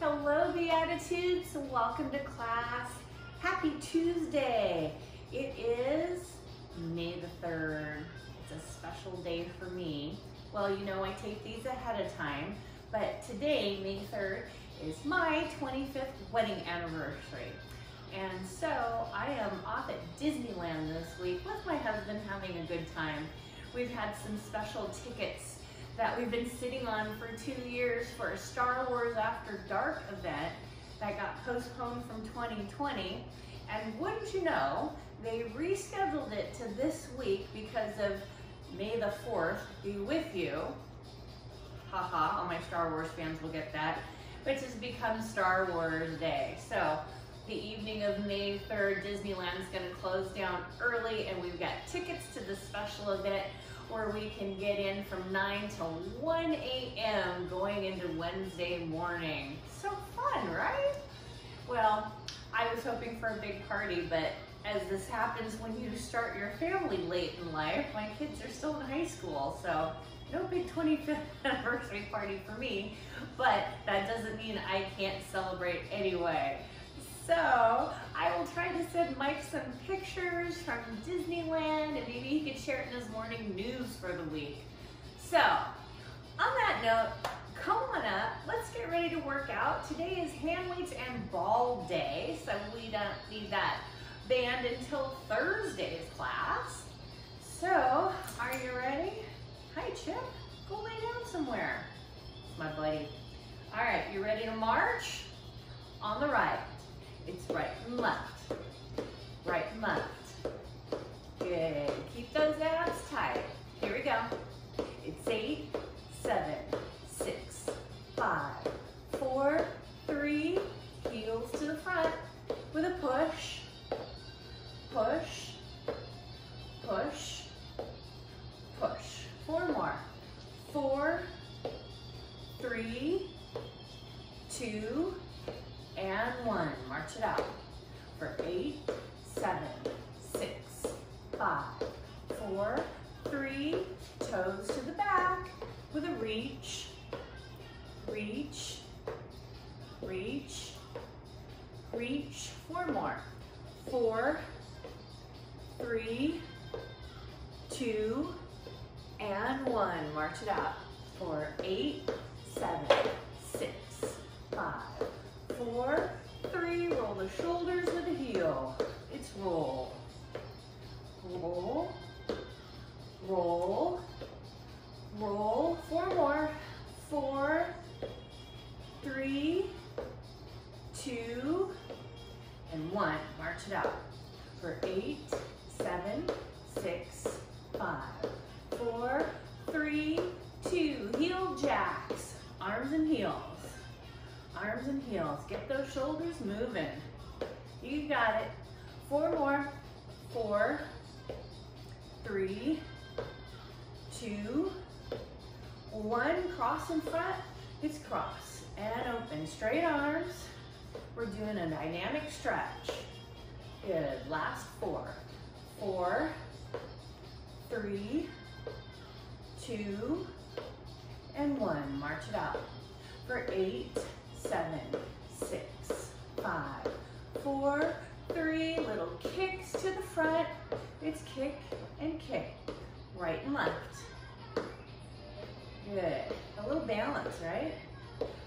Hello, Beatitudes. Welcome to class. Happy Tuesday. It is May the 3rd. It's a special day for me. Well, you know I take these ahead of time, but today, May 3rd, is my 25th wedding anniversary. And so I am off at Disneyland this week with my husband having a good time. We've had some special tickets that we've been sitting on for 2 years for a Star Wars After Dark event that got postponed from 2020. And wouldn't you know, they rescheduled it to this week because of May the 4th be with you. Haha, all my Star Wars fans will get that, which has become Star Wars Day. So the evening of May 3rd, Disneyland's gonna close down early, and we've got tickets to the special event where we can get in from 9 to 1 a.m. going into Wednesday morning. So fun, right? Well, I was hoping for a big party, but as this happens when you start your family late in life, my kids are still in high school, so no big 25th anniversary party for me, but that doesn't mean I can't celebrate anyway. So I will try to send Mike some pictures from Disneyland, and maybe he could share it in his morning news for the week. So on that note, come on up, let's get ready to work out. Today is hand weights and ball day, so we don't need that band until Thursday's class. So are you ready? Hi Chip, go lay down somewhere. It's my buddy. All right, you ready to march? On the right. It's right and left, right and left. Good, keep those abs tight. Here we go. It's 8, 7, 6, 5, 4, 3, heels to the front with a push, push, push, push. 4 more. 4, 3, 2, and 1. March it out for 8, 7, 6, 5, 4, 3, toes to the back with a reach, reach, reach, reach. 4 more. 4, 3, 2, and 1. March it out for 8, 7, 6, 5, 4, 3, roll the shoulders with a heel. It's roll, roll, roll, roll. 4 more. 4, 3, 2, and 1. March it out for 8, 7, 6, 5, 4, 3, 2. Heel jacks, arms and heels. Arms and heels. Get those shoulders moving. You got it. 4 more. 4, 3, 2, 1. Cross in front. It's cross and open. Straight arms. We're doing a dynamic stretch. Good. Last 4. 4, 3, 2, and 1. March it out for 8, 7, 6, 5, 4, 3, little kicks to the front. It's kick and kick, right and left. Good, a little balance, right?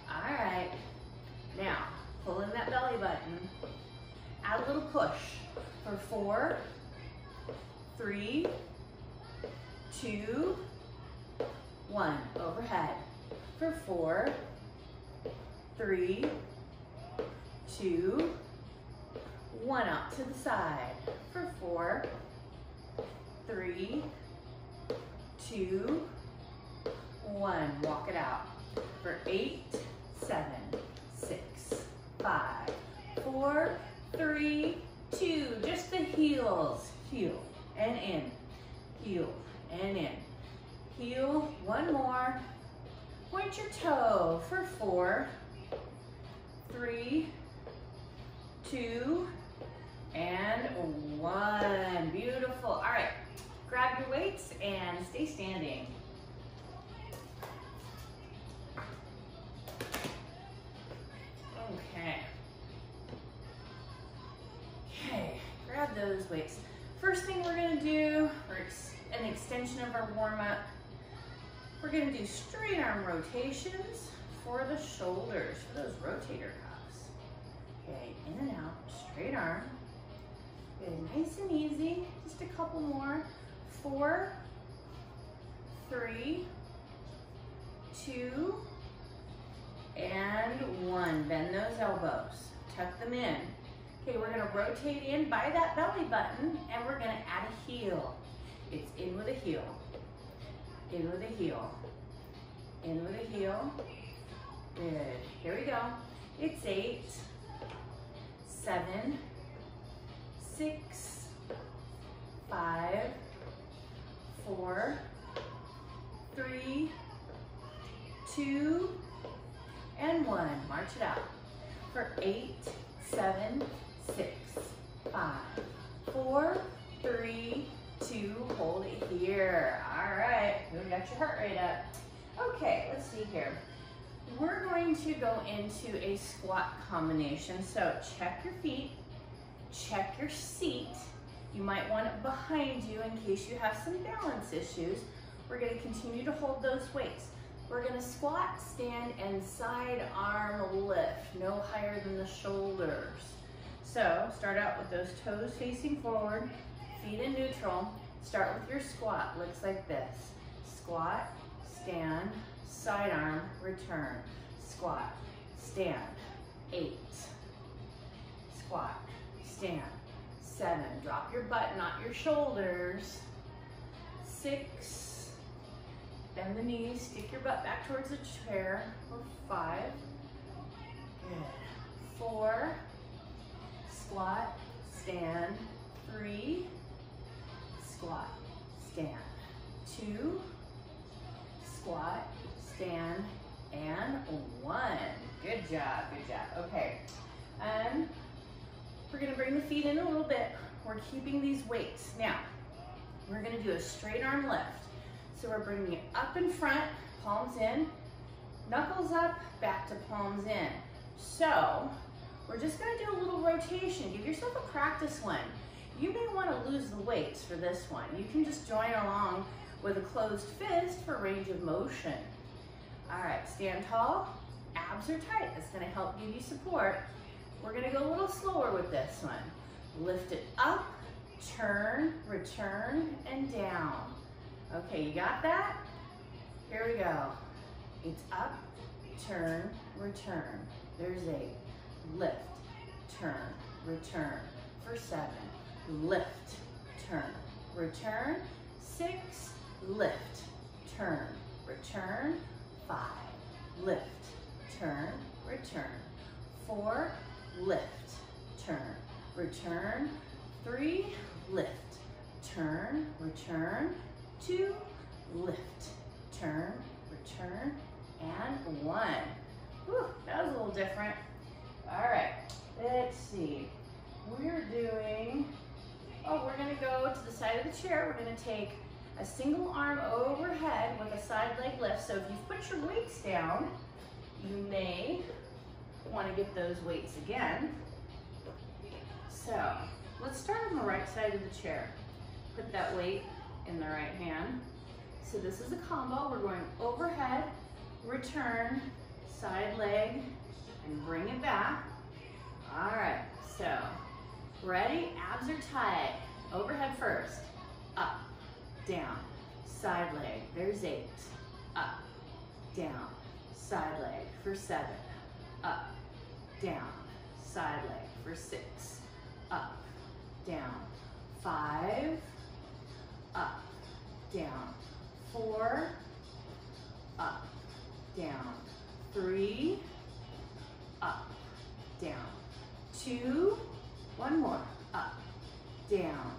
All right, now pull in that belly button. Add a little push for 4, 3, 2, 1, overhead for 4, 3, 2, 1, out to the side for 4, 3, 2, 1. Walk it out for 8, 7, 6, 5, 4, 3, 2. Just the heels. Heel and in. Heel and in. Heel. 1 more. Point your toe for 4, 3, 2, and 1. Beautiful. All right, grab your weights and stay standing. grab those weights. First thing we're gonna do, or an extension of our warm-up, we're gonna do straight arm rotations for the shoulders, for those rotator cuffs. Okay, in and out, straight arm. Good, nice and easy, just a couple more. 4, 3, 2, and 1. Bend those elbows, tuck them in. Okay, we're gonna rotate in by that belly button and we're gonna add a heel. It's in with a heel, in with a heel, in with a heel. Good, here we go. It's 8, 7, 6, 5, 4, 3, 2, and 1. March it out. For 8, 7, 6, 5, 4, 3, 2, hold it here. All right, we got your heart rate up. Okay, let's see here. We're going to go into a squat combination. So check your feet, check your seat. You might want it behind you in case you have some balance issues. We're gonna continue to hold those weights. We're gonna squat, stand, and side arm lift, no higher than the shoulders. So start out with those toes facing forward, feet in neutral. Start with your squat, looks like this. Squat, stand, side arm, return. Squat, stand, 8. Squat, stand, 7. Drop your butt, not your shoulders. 6. Bend the knees, stick your butt back towards the chair. For 5. Good. 4. Squat, stand, 3. Squat, stand, 2. Squat, stand, and 1. Good job, good job. Okay, and we're gonna bring the feet in a little bit. We're keeping these weights. Now, we're gonna do a straight arm lift. So we're bringing it up in front, palms in, knuckles up, back to palms in. So, we're just gonna do a little rotation. Give yourself a practice one. You may wanna lose the weights for this one. You can just join along with a closed fist for range of motion. All right, stand tall, abs are tight. That's gonna help give you support. We're gonna go a little slower with this one. Lift it up, turn, return, and down. Okay, you got that? Here we go. It's up, turn, return. There's 8. Lift, turn, return. For 7, lift, turn, return. 6, lift, turn, return. 5, lift, turn, return. 4, lift, turn, return. 3, lift, turn, return. 2, lift, turn, return, and 1. Whew, that was a little different. All right, let's see. We're gonna go to the side of the chair. We're gonna take a single arm overhead with a side leg lift. So if you put your weights down, you may want to get those weights again. So let's start on the right side of the chair. Put that weight in the right hand. So this is a combo. We're going overhead, return, side leg, and bring it back. All right, so ready? Abs are tight. Overhead first. Up, down, side leg. There's 8. Up, down, side leg for 7. Up, down, side leg for 6. Up, down, 5. Up, down, 4. Up, down, 3. Up, down, 2. One more. Up, down,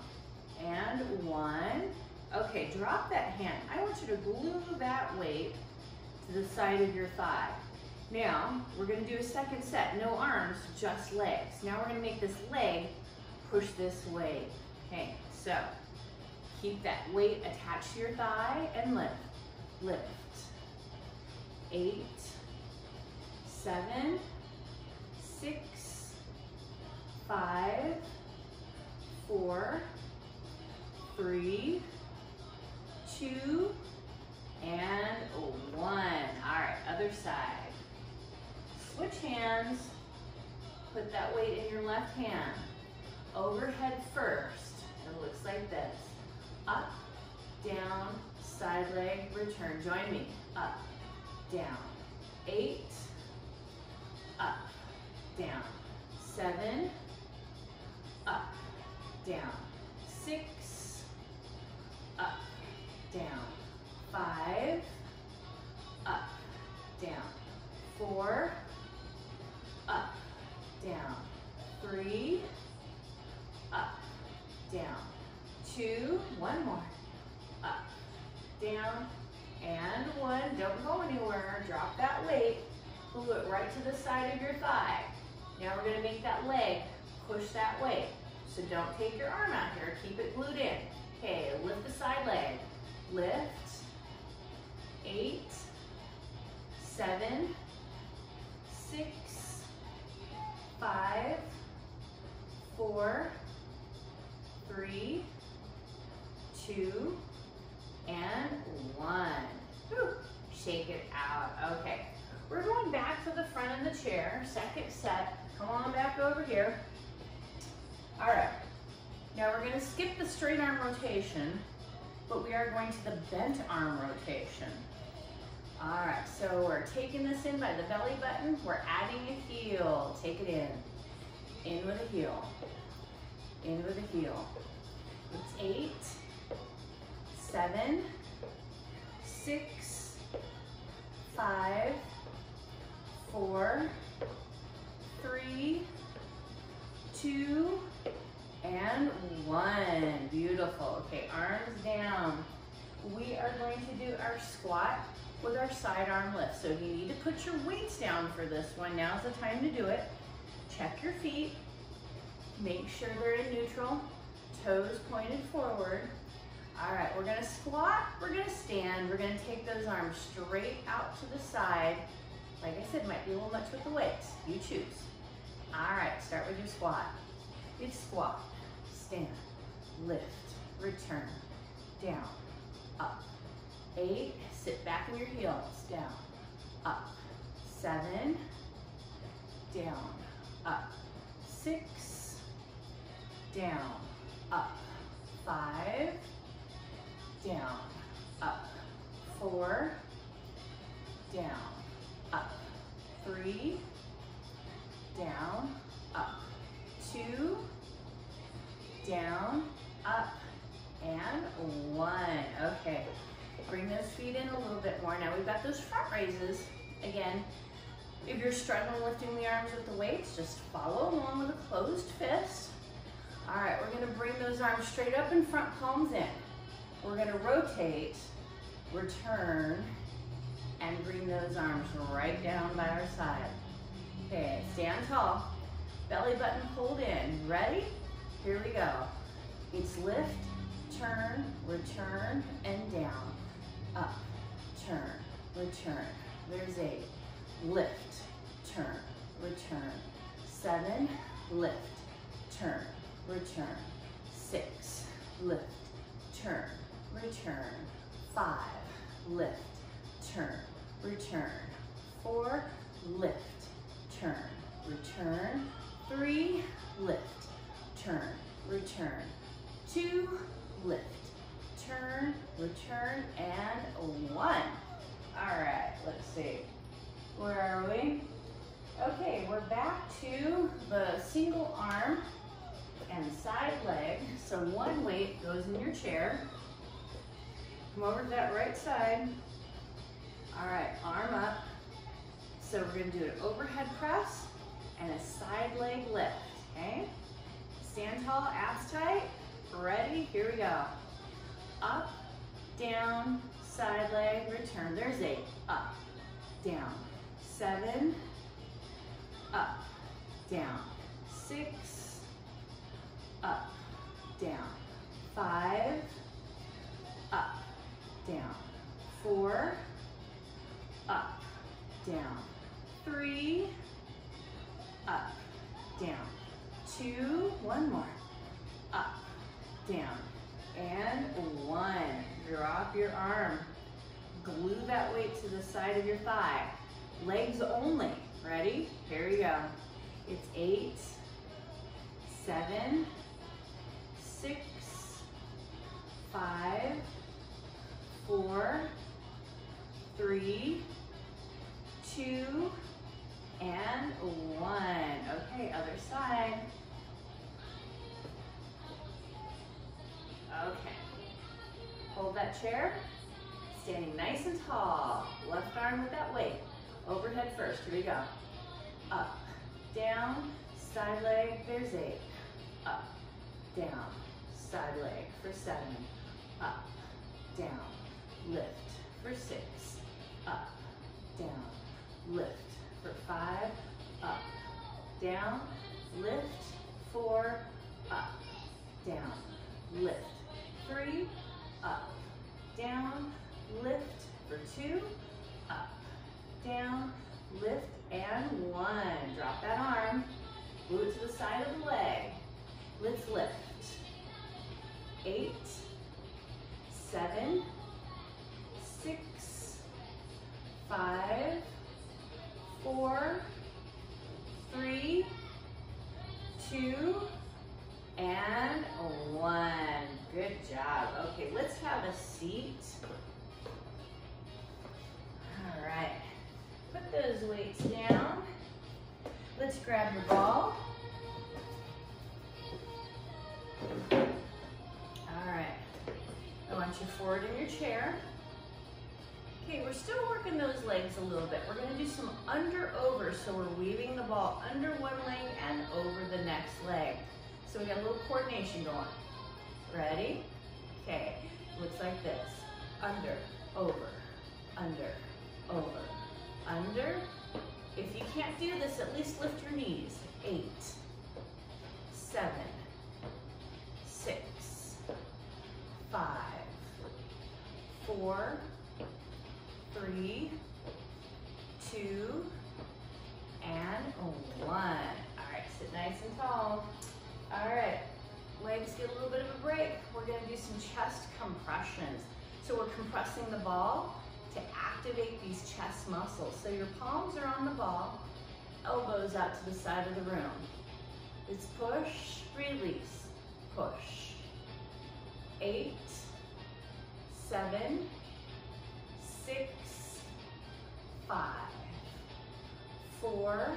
and 1. Okay, drop that hand. I want you to glue that weight to the side of your thigh. Now, we're gonna do a second set. No arms, just legs. Now we're gonna make this leg push this way. Okay, so keep that weight attached to your thigh and lift. Lift. 8, 7, 6, 5, 4, 3, 2, and 1. All right, other side. Switch hands. Put that weight in your left hand. Overhead first. It looks like this. Up, down, side leg, return. Join me. Up, down. 8, up, down. 7, up, down. 6, up, down. 5, up, down. 4, up, down. 3, up, down. 2, one more. Up, down, and 1. Don't go anywhere. Drop that weight. Glue it right to the side of your thigh. Now we're going to make that leg push that weight. So don't take your arm out here. Keep it glued in. Okay, lift the side leg. Lift. 8, 7, 6, 5, 4, 3, 2, and 1. Whew. Shake it out. Okay. We're going back to the front of the chair. Second set. Come on back over here. All right. Now we're going to skip the straight arm rotation, but we are going to the bent arm rotation. All right, so we're taking this in by the belly button. We're adding a heel. Take it in. In with a heel. In with a heel. It's 8, 7, 6, 5, 4, 3, 2, and 1. Beautiful. Okay, arms down. We are going to do our squat with our side arm lift. So you need to put your weights down for this one. Now's the time to do it. Check your feet. Make sure they're in neutral. Toes pointed forward. All right, we're gonna squat, we're gonna stand, we're gonna take those arms straight out to the side. Like I said, might be a little much with the weights. You choose. All right, start with your squat. Good squat. Stand, lift, return, down, up. 8, sit back in your heels, down, up. 7, down, up. 6, down, up. 5, down, up. 4, down, up. 3, down, up. 2, down, up, and 1. Okay, bring those feet in a little bit more. Now we've got those front raises. Again, if you're struggling lifting the arms with the weights, just follow along with a closed fist. All right, we're gonna bring those arms straight up and front palms in. We're gonna rotate, return, and bring those arms right down by our side. Okay, stand tall. Belly button pulled in. Ready? Here we go. It's lift, turn, return, and down. Up, turn, return. There's 8. Lift, turn, return. 7, lift, turn, return. 6, lift, turn, return. 5, lift, turn, return. 4, lift, turn, return. 3, lift, turn, return. 2, lift, turn, return, and 1. All right, let's see. Where are we? Okay, we're back to the single arm and side leg. So one weight goes in your chair. Come over to that right side. All right, arm up. So we're gonna do an overhead press and a side leg lift, okay? Stand tall, abs tight. Ready, here we go. Up, down, side leg, return. There's 8, up, down. 7, up, down. 6, up, down. 5, up, down. 4, up, down. 3, up, down. 2, one more, up, down, and 1. Drop your arm. Glue that weight to the side of your thigh. Legs only. Ready? Here we go. It's 8, 7, 6, 5, 4, 3, 2, and 1. Okay, other side. Okay. Hold that chair. Standing nice and tall. Left arm with that weight. Overhead first. Here we go. Up, down, side leg. There's 8. Up, down, side leg for 7. Up, down, lift for 6. Up, down, lift for 5. Up, down, lift. 4. Up, down, lift. 3. Up, down, lift for 2. Up, down, lift, and 1. Drop that arm. Glue it to the side of the leg. Let's lift. 8, 7, 6, 5, 4, 3, 2, and 1. Good job. Okay, let's have a seat. All right. Put those weights down. Let's grab your ball. All right. I want you forward in your chair. Okay, we're still working those legs a little bit. We're going to do some under-over, so we're weaving the ball under one leg and over the next leg. So we got a little coordination going. Ready? Okay, looks like this. Under, over, under, over, under. If you can't do this, at least lift your knees. 8, 7, 6, 5, 4, 3, 2, and 1. All right, sit nice and tall. All right, legs get a little bit of a break. We're gonna do some chest compressions. So we're compressing the ball to activate these chest muscles. So your palms are on the ball, elbows out to the side of the room. It's push, release, push. 8, 7, 6, 5, 4,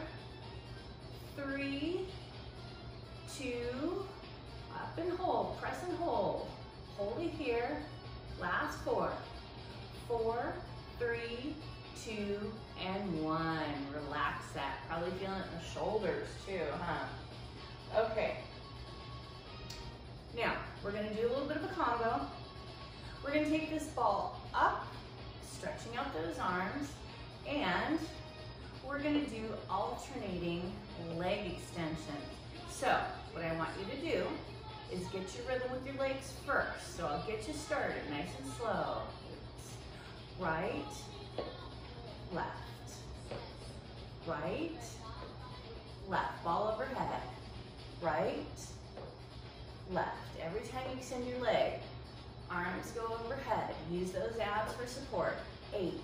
3, 2, up and hold, press and hold. Hold it here. Last 4, 4, 3, 2, and 1. Relax that. Probably feeling it in the shoulders too, huh? Okay. Now, we're gonna do a little bit of a combo. We're gonna take this ball up, stretching out those arms, and we're gonna do alternating leg extensions. So, what I want you to do is get your rhythm with your legs first. So I'll get you started nice and slow. Right, left, right, left. Ball overhead. Right, left. Every time you extend your leg, arms go overhead. Use those abs for support. 8,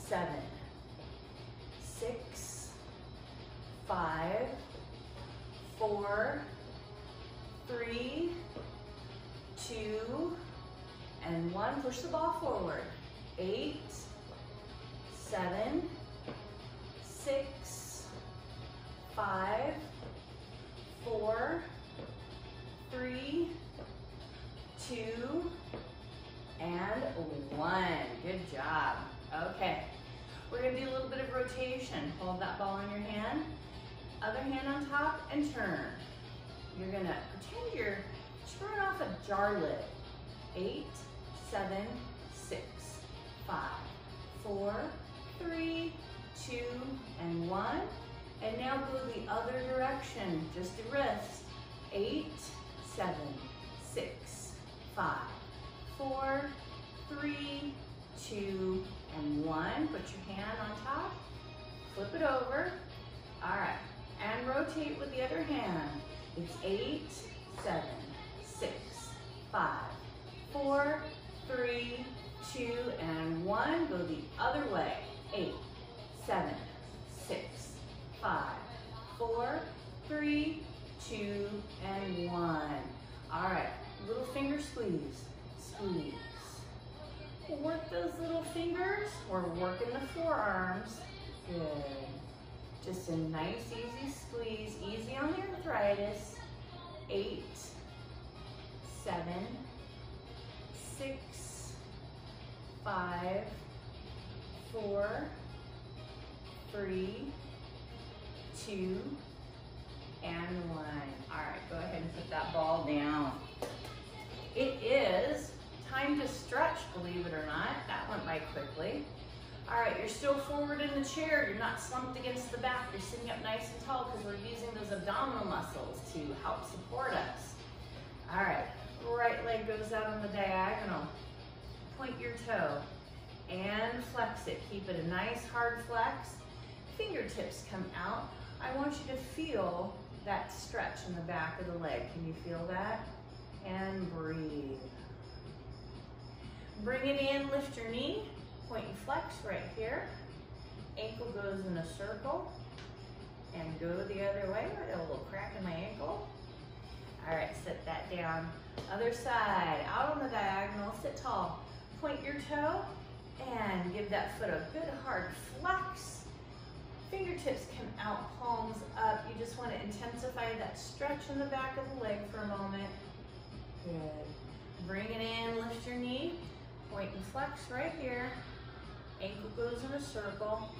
7, 6, 5, 4, 3, 2, and 1. Push the ball forward. 8, 7, 6, 5, 4, 3, 2, and 1. Good job. Okay. We're going to do a little bit of rotation. Hold that ball in your hand. Other hand on top and turn. You're going to pretend you're screwing off a jar lid. 8, 7, 6, 5, 4, 3, 2, and 1. And now go the other direction. Just a wrist. 8, 7, 6, 5, 4, 3, 2, and 1. Put your hand on top. Flip it over. All right. And rotate with the other hand. It's 8, 7, 5, 4, 3, 2, and 1. Go the other way. 8, 7, 6, 5, 4, 3, 2, and 1. All right, little finger squeeze, squeeze. Work those little fingers. We're working the forearms. Good. Just a nice, easy squeeze, easy on the arthritis. 8, 7, 6, 5, 4, 3, 2, and 1. All right, go ahead and put that ball down. It is time to stretch, believe it or not. That went by quickly. All right, you're still forward in the chair. You're not slumped against the back. You're sitting up nice and tall because we're using those abdominal muscles to help support us. All right, right leg goes out on the diagonal. Point your toe and flex it. Keep it a nice hard flex. Fingertips come out. I want you to feel that stretch in the back of the leg. Can you feel that? And breathe. Bring it in, lift your knee. Point and flex right here. Ankle goes in a circle. And go the other way. I got a little crack in my ankle. All right, set that down. Other side, out on the diagonal, sit tall. Point your toe and give that foot a good hard flex. Fingertips come out, palms up. You just want to intensify that stretch in the back of the leg for a moment. Good. Bring it in, lift your knee. Point and flex right here. Ankle goes in a circle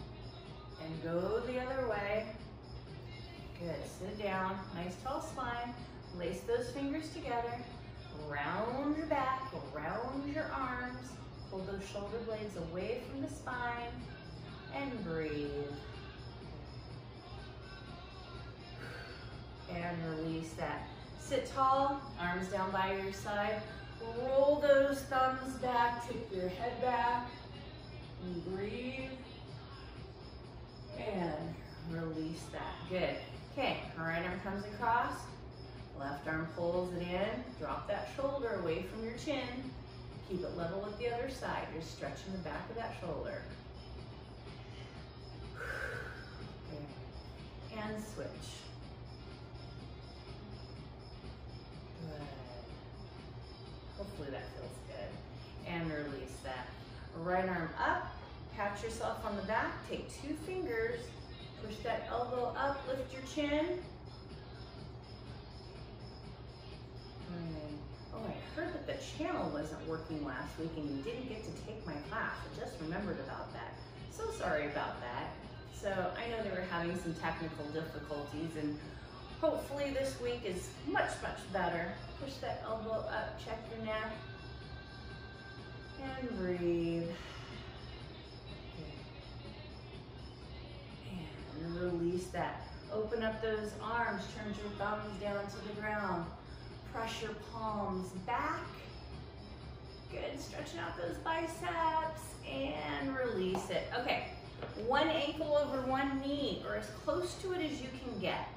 and go the other way. Good, sit down, nice tall spine. Lace those fingers together. Round your back, round your arms. Pull those shoulder blades away from the spine and breathe. And release that. Sit tall, arms down by your side. Roll those thumbs back, tip your head back. And breathe. And release that. Good. Okay, right arm comes across. Left arm pulls it in. Drop that shoulder away from your chin. Keep it level with the other side. You're stretching the back of that shoulder. Okay. And switch. Good. Hopefully that feels good. And release that. Right arm up. Pat yourself on the back. Take 2 fingers. Push that elbow up. Lift your chin. Oh, I heard that the channel wasn't working last week and you didn't get to take my class. I just remembered about that. So sorry about that. So I know they were having some technical difficulties and hopefully this week is much, much better. Push that elbow up, check your neck, and breathe. And release that. Open up those arms, turn your thumbs down to the ground. Press your palms back. Good, stretching out those biceps and release it. Okay, one ankle over one knee or as close to it as you can get.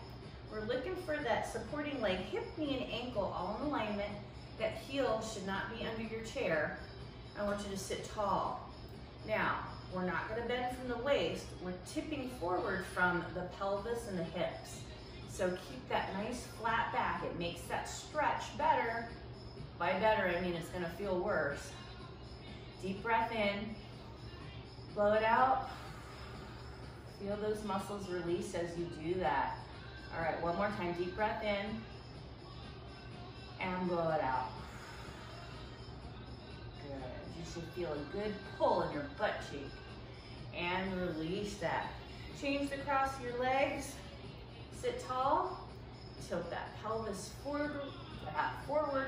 We're looking for that supporting leg, hip, knee, and ankle all in alignment. That heel should not be under your chair. I want you to sit tall. Now, we're not gonna bend from the waist. We're tipping forward from the pelvis and the hips. So keep that nice flat back. It makes that stretch better. By better, I mean it's gonna feel worse. Deep breath in, blow it out. Feel those muscles release as you do that. All right, one more time, deep breath in and blow it out. Good, you should feel a good pull in your butt cheek. And release that. Change the cross of your legs. Sit tall, tilt that pelvis forward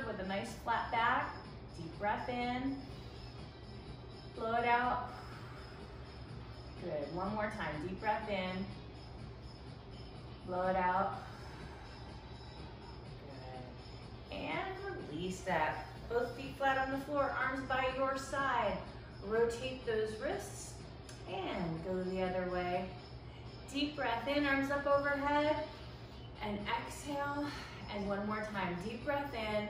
with a nice flat back. Deep breath in, blow it out. Good, one more time, deep breath in, blow it out. Good, and release that. Both feet flat on the floor, arms by your side. Rotate those wrists and go the other way. Deep breath in, arms up overhead, and exhale, and one more time. Deep breath in,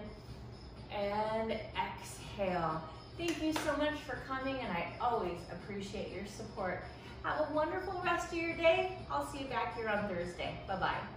and exhale. Thank you so much for coming, and I always appreciate your support. Have a wonderful rest of your day. I'll see you back here on Thursday. Bye-bye.